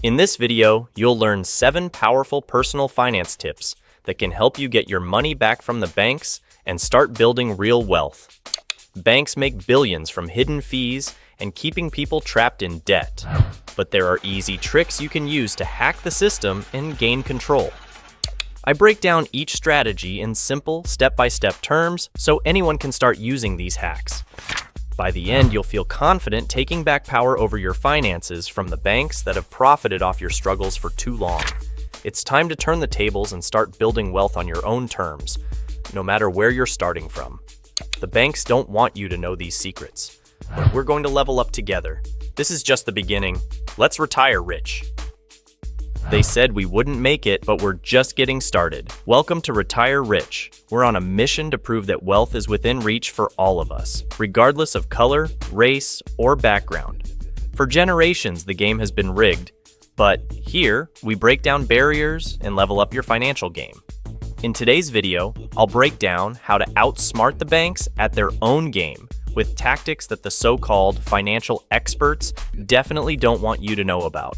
In this video, you'll learn 7 powerful personal finance tips that can help you get your money back from the banks and start building real wealth. Banks make billions from hidden fees and keeping people trapped in debt. But there are easy tricks you can use to hack the system and gain control. I break down each strategy in simple, step-by-step terms so anyone can start using these hacks. By the end, you'll feel confident taking back power over your finances from the banks that have profited off your struggles for too long. It's time to turn the tables and start building wealth on your own terms, no matter where you're starting from. The banks don't want you to know these secrets, but we're going to level up together. This is just the beginning. Let's retire rich. They said we wouldn't make it, but we're just getting started. Welcome to Retire Rich. We're on a mission to prove that wealth is within reach for all of us, regardless of color, race, or background. For generations, the game has been rigged, but here, we break down barriers and level up your financial game. In today's video, I'll break down how to outsmart the banks at their own game with tactics that the so-called financial experts definitely don't want you to know about.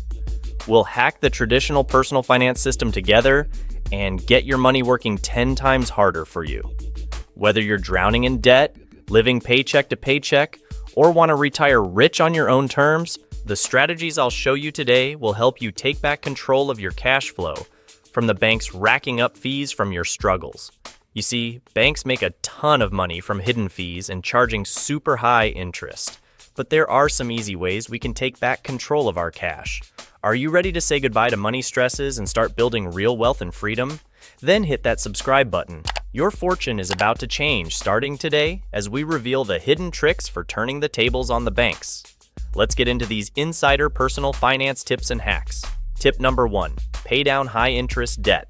We'll hack the traditional personal finance system together and get your money working 10 times harder for you. Whether you're drowning in debt, living paycheck to paycheck, or want to retire rich on your own terms, the strategies I'll show you today will help you take back control of your cash flow from the banks racking up fees from your struggles. You see, banks make a ton of money from hidden fees and charging super high interest. But there are some easy ways we can take back control of our cash. Are you ready to say goodbye to money stresses and start building real wealth and freedom? Then hit that subscribe button. Your fortune is about to change starting today as we reveal the hidden tricks for turning the tables on the banks. Let's get into these insider personal finance tips and hacks. Tip number 1, pay down high interest debt.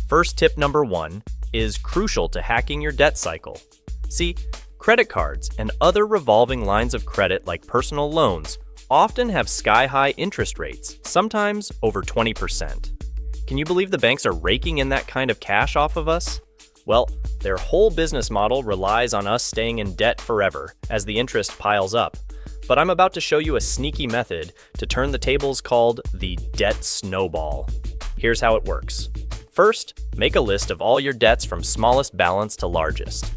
First tip number 1 is crucial to hacking your debt cycle. See, credit cards and other revolving lines of credit like personal loans often have sky-high interest rates, sometimes over 20%. Can you believe the banks are raking in that kind of cash off of us? Well, their whole business model relies on us staying in debt forever as the interest piles up. But I'm about to show you a sneaky method to turn the tables called the debt snowball. Here's how it works. First, make a list of all your debts from smallest balance to largest.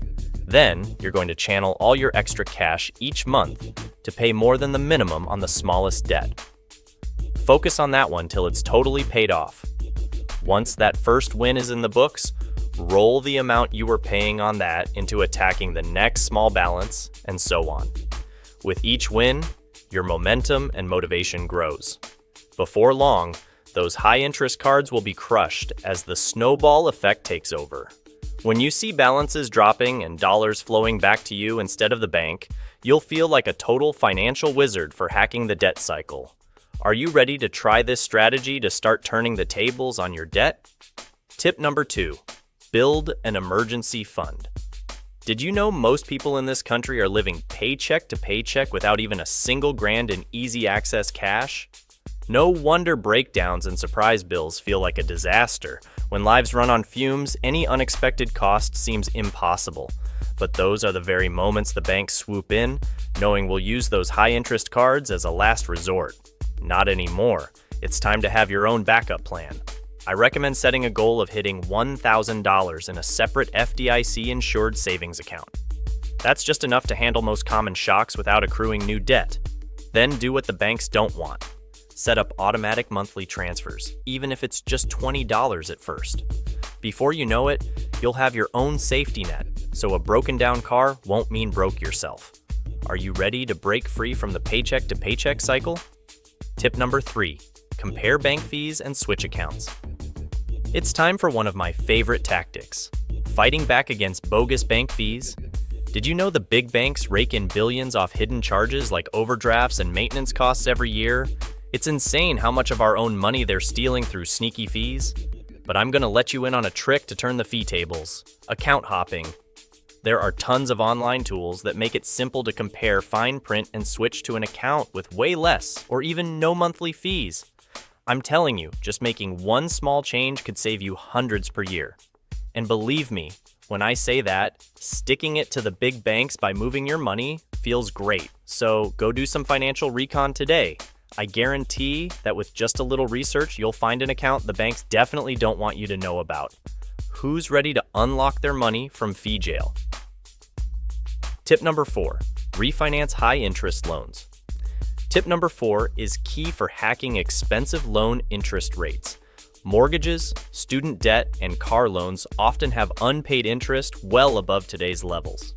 Then, you're going to channel all your extra cash each month to pay more than the minimum on the smallest debt. Focus on that one till it's totally paid off. Once that first win is in the books, roll the amount you were paying on that into attacking the next small balance, and so on. With each win, your momentum and motivation grows. Before long, those high-interest cards will be crushed as the snowball effect takes over. When you see balances dropping and dollars flowing back to you instead of the bank, you'll feel like a total financial wizard for hacking the debt cycle. Are you ready to try this strategy to start turning the tables on your debt? Tip number 2, build an emergency fund. Did you know most people in this country are living paycheck to paycheck without even a single grand in easy access cash? No wonder breakdowns and surprise bills feel like a disaster. When lives run on fumes, any unexpected cost seems impossible. But those are the very moments the banks swoop in, knowing we'll use those high-interest cards as a last resort. Not anymore. It's time to have your own backup plan. I recommend setting a goal of hitting $1,000 in a separate FDIC-insured savings account. That's just enough to handle most common shocks without accruing new debt. Then do what the banks don't want. Set up automatic monthly transfers, even if it's just $20 at first. Before you know it, you'll have your own safety net, so a broken down car won't mean broke yourself. Are you ready to break free from the paycheck to paycheck cycle? Tip number 3, compare bank fees and switch accounts. It's time for one of my favorite tactics, fighting back against bogus bank fees. Did you know the big banks rake in billions off hidden charges like overdrafts and maintenance costs every year? It's insane how much of our own money they're stealing through sneaky fees. But I'm going to let you in on a trick to turn the fee tables: account hopping. There are tons of online tools that make it simple to compare fine print and switch to an account with way less or even no monthly fees. I'm telling you, just making one small change could save you hundreds per year. And believe me, when I say that, sticking it to the big banks by moving your money feels great. So go do some financial recon today. I guarantee that with just a little research, you'll find an account the banks definitely don't want you to know about. Who's ready to unlock their money from fee jail? Tip number 4, refinance high-interest loans. Tip number 4 is key for hacking expensive loan interest rates. Mortgages, student debt, and car loans often have unpaid interest well above today's levels.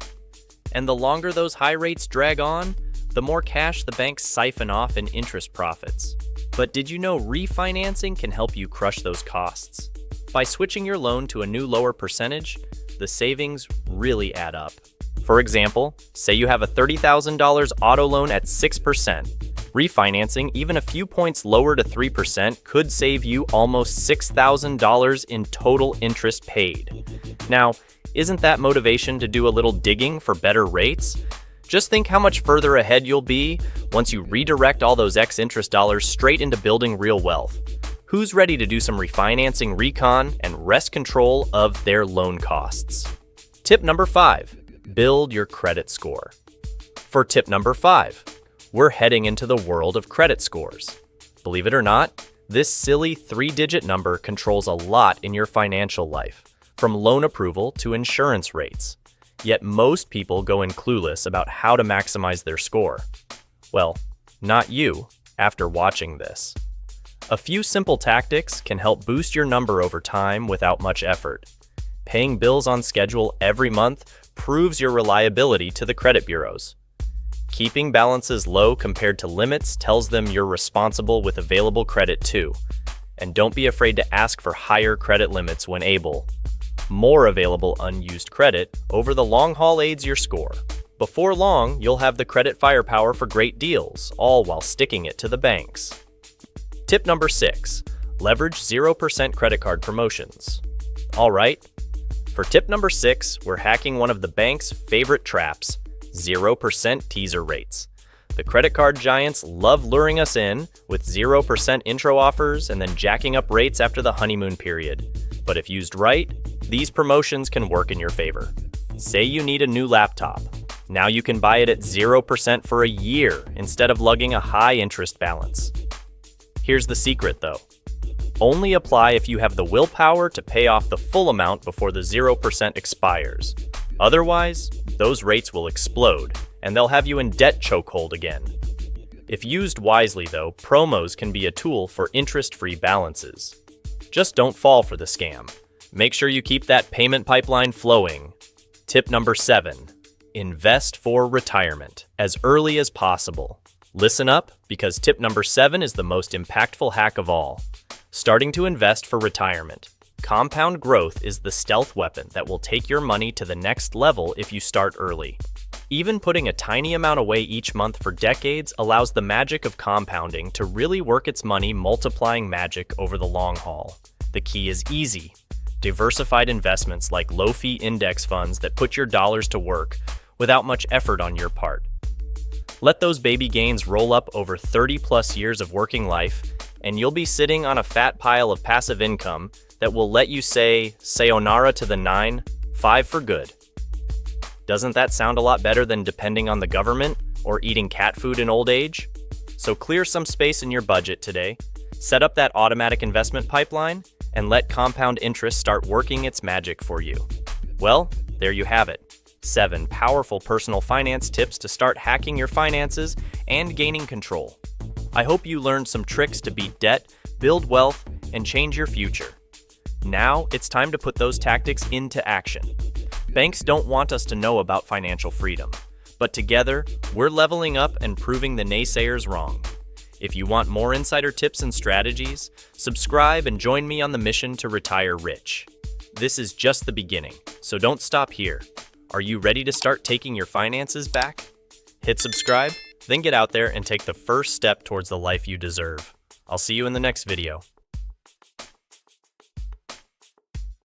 And the longer those high rates drag on, the more cash the banks siphon off in interest profits. But did you know refinancing can help you crush those costs? By switching your loan to a new lower percentage, the savings really add up. For example, say you have a $30,000 auto loan at 6%. Refinancing even a few points lower to 3% could save you almost $6,000 in total interest paid. Now, isn't that motivation to do a little digging for better rates? Just think how much further ahead you'll be once you redirect all those ex-interest dollars straight into building real wealth. Who's ready to do some refinancing recon and wrest control of their loan costs? Tip number 5, build your credit score. For tip number 5, we're heading into the world of credit scores. Believe it or not, this silly 3-digit number controls a lot in your financial life, from loan approval to insurance rates. Yet most people go in clueless about how to maximize their score. Well, not you, after watching this. A few simple tactics can help boost your number over time without much effort. Paying bills on schedule every month proves your reliability to the credit bureaus. Keeping balances low compared to limits tells them you're responsible with available credit too. And don't be afraid to ask for higher credit limits when able. More available unused credit over the long haul aids your score. Before long, you'll have the credit firepower for great deals, all while sticking it to the banks. Tip number 6, leverage 0% credit card promotions. All right, for tip number 6, we're hacking one of the bank's favorite traps, 0% teaser rates. The credit card giants love luring us in with 0% intro offers and then jacking up rates after the honeymoon period. But if used right, these promotions can work in your favor. Say you need a new laptop. Now you can buy it at 0% for a year instead of lugging a high interest balance. Here's the secret though. Only apply if you have the willpower to pay off the full amount before the 0% expires. Otherwise, those rates will explode and they'll have you in debt chokehold again. If used wisely though, promos can be a tool for interest-free balances. Just don't fall for the scam. Make sure you keep that payment pipeline flowing. Tip number 7, invest for retirement as early as possible. Listen up, because tip number 7 is the most impactful hack of all. Starting to invest for retirement. Compound growth is the stealth weapon that will take your money to the next level if you start early. Even putting a tiny amount away each month for decades allows the magic of compounding to really work its money multiplying magic over the long haul. The key is easy. Diversified investments like low-fee index funds that put your dollars to work without much effort on your part. Let those baby gains roll up over 30-plus years of working life, and you'll be sitting on a fat pile of passive income that will let you say sayonara to the 9, 5 for good. Doesn't that sound a lot better than depending on the government or eating cat food in old age? So clear some space in your budget today, set up that automatic investment pipeline, and let compound interest start working its magic for you. Well, there you have it. 7 powerful personal finance tips to start hacking your finances and gaining control. I hope you learned some tricks to beat debt, build wealth, and change your future. Now it's time to put those tactics into action. Banks don't want us to know about financial freedom, but together, we're leveling up and proving the naysayers wrong. If you want more insider tips and strategies, subscribe and join me on the mission to retire rich. This is just the beginning, so don't stop here. Are you ready to start taking your finances back? Hit subscribe, then get out there and take the first step towards the life you deserve. I'll see you in the next video.